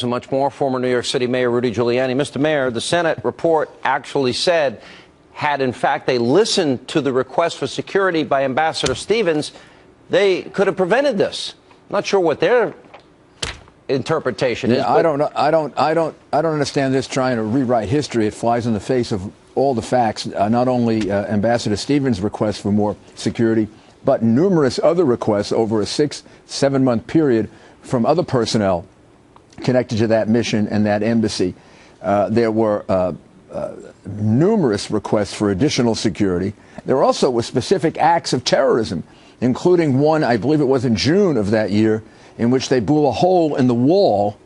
and much more. Former New York City Mayor Rudy Giuliani. Mr. Mayor, the Senate report actually said, had in fact they listened to the request for security by Ambassador Stevens, they could have prevented this. Not sure what their interpretation is. I don't understand this trying to rewrite history. It flies in the face of all the facts. Not only Ambassador Stevens' request for more security, but numerous other requests over a 6-7 month period from other personnel connected to that mission and that embassy. There were numerous requests for additional security. There also were specific acts of terrorism, including one, I believe it was in June of that year, in which they blew a hole in the wall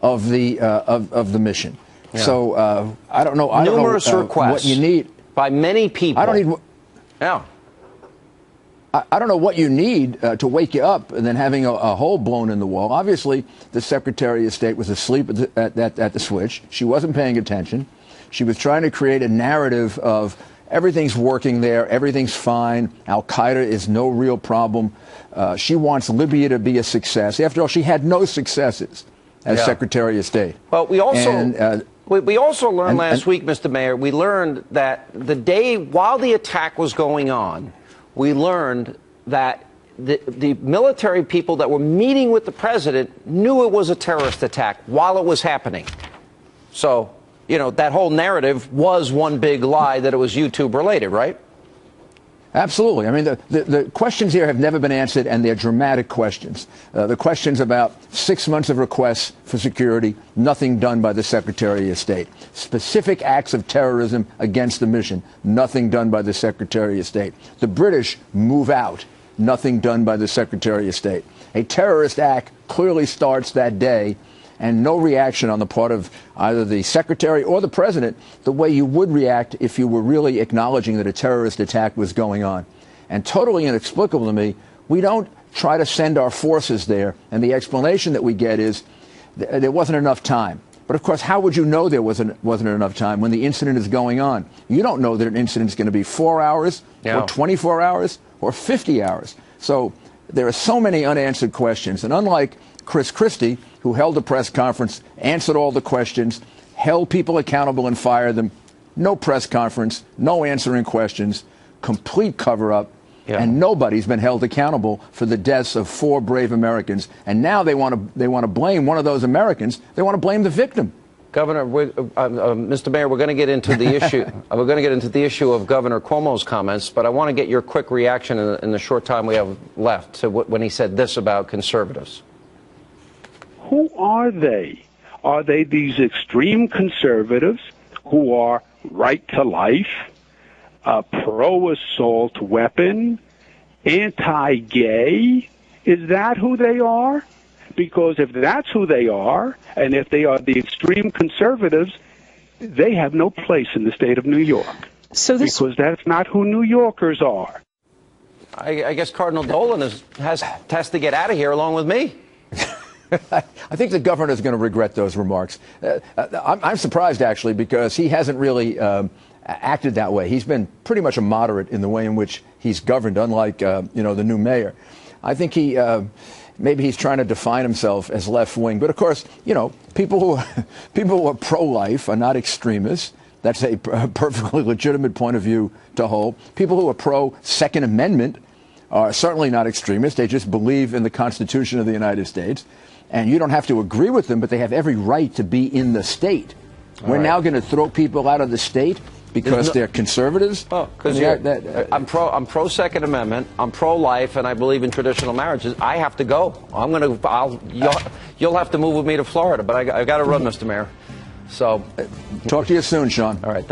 of the mission. Yeah. So I don't know. Numerous requests what you need by many people. I don't need. Yeah. I don't know what you need to wake you up and then having a hole blown in the wall. Obviously, the Secretary of State was asleep at the switch. She wasn't paying attention. She was trying to create a narrative of everything's working there, everything's fine, Al-Qaeda is no real problem. She wants Libya to be a success. After all, she had no successes as Secretary of State. Well, we also learned last week, Mr. Mayor, we learned that the day while the attack was going on, we learned that the military people that were meeting with the president knew it was a terrorist attack while it was happening. So, you know, that whole narrative was one big lie that it was YouTube related, right? Absolutely. I mean, the questions here have never been answered, and they're dramatic questions. The questions about 6 months of requests for security, nothing done by the Secretary of State. Specific acts of terrorism against the mission, nothing done by the Secretary of State. The British move out, nothing done by the Secretary of State. A terrorist act clearly starts that day, and no reaction on the part of either the Secretary or the President the way you would react if you were really acknowledging that a terrorist attack was going on. And totally inexplicable to me, we don't try to send our forces there, and the explanation that we get is there wasn't enough time. But of course, how would you know there wasn't enough time when the incident is going on? You don't know that an incident is going to be 4 hours or 24 hours or 50 hours. So there are so many unanswered questions. And unlike Chris Christie, who held a press conference, answered all the questions, held people accountable and fired them, no press conference, no answering questions, complete cover-up, and nobody's been held accountable for the deaths of 4 brave Americans. And now they want to blame one of those Americans. They want to blame the victim. Governor, Mr. Mayor, we're going to get into the issue. We're going to get into the issue of Governor Cuomo's comments, but I want to get your quick reaction in the short time we have left to when he said this about conservatives. Who are they? Are they these extreme conservatives who are right to life, pro-assault weapon, anti-gay? Is that who they are? Because if that's who they are, and if they are the extreme conservatives, they have no place in the state of New York. Because that's not who New Yorkers are. I guess Cardinal Dolan has to get out of here along with me. I think the governor is going to regret those remarks. I'm surprised, actually, because he hasn't really acted that way. He's been pretty much a moderate in the way in which he's governed, unlike the new mayor. I think maybe he's trying to define himself as left wing. But of course, people who are pro-life are not extremists. That's a perfectly legitimate point of view to hold. People who are pro-Second Amendment are certainly not extremists. They just believe in the Constitution of the United States. And you don't have to agree with them, but they have every right to be in the state. We're now going to throw people out of the state because they're conservatives? Oh, because I'm pro Second Amendment, I'm pro-life, and I believe in traditional marriages. I have to go. You'll have to move with me to Florida, but I got to run, Mr. Mayor. So, talk to you soon, Sean. All right.